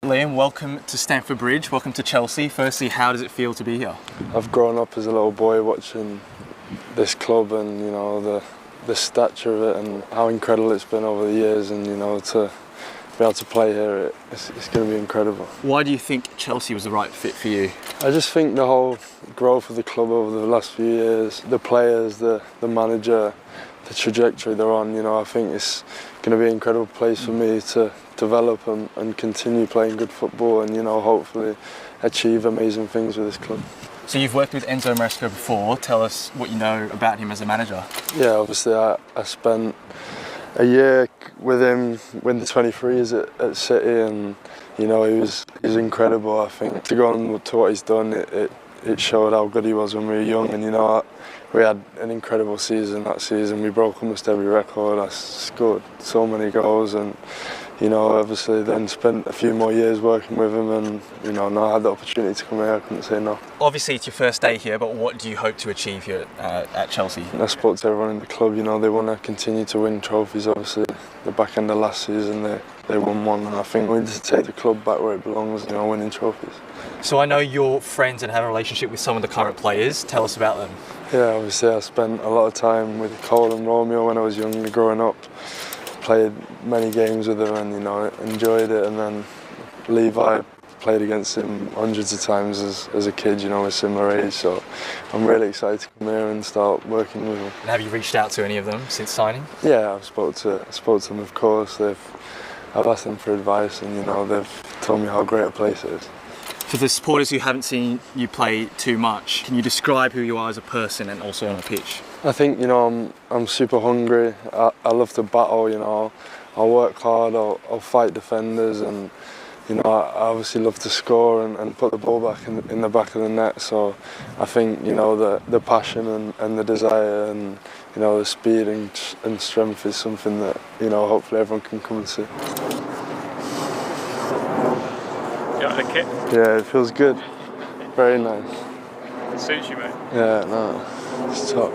Liam, welcome to Stamford Bridge, welcome to Chelsea. Firstly, how does it feel to be here? I've grown up as a little boy watching this club and, the stature of it and how incredible it's been over the years, and, to be able to play here, it's going to be incredible. Why do you think Chelsea was the right fit for you? I just think the whole growth of the club over the last few years, the players, the manager, the trajectory they're on, I think it's going to be an incredible place for me to develop and continue playing good football and, hopefully achieve amazing things with this club. So you've worked with Enzo Maresca before. Tell us what you know about him as a manager. Yeah, obviously I spent a year with him when the 23s at City, and he was incredible. I think to go on to what he's done, it showed how good he was when we were young, and we had an incredible season that season. We broke almost every record. I scored so many goals, and obviously then spent a few more years working with him, and now I had the opportunity to come here, I couldn't say no. Obviously it's your first day here, but what do you hope to achieve here at Chelsea? I spoke to everyone in the club, they want to continue to win trophies. Obviously the back end of last season they won one, and I think we need to take the club back where it belongs, winning trophies. So I know you're friends and have a relationship with some of the current players. Tell us about them. Yeah, obviously I spent a lot of time with Cole and Romeo when I was younger, growing up. Played many games with him and enjoyed it, and then Levi, played against him hundreds of times as a kid, we're similar age, so I'm really excited to come here and start working with him. And have you reached out to any of them since signing? Yeah, I've spoke to them, of course. I've asked them for advice, and they've told me how great a place it is. For the supporters who haven't seen you play too much, can you describe who you are as a person and also on the pitch? I think I'm super hungry. I love to battle. I'll work hard. I'll fight defenders, and I obviously love to score and put the ball back in the back of the net. So I think the passion and the desire and the speed and strength is something that hopefully everyone can come and see. You like the kit? Yeah, it feels good. Very nice. It suits you, mate. Yeah, no, it's top.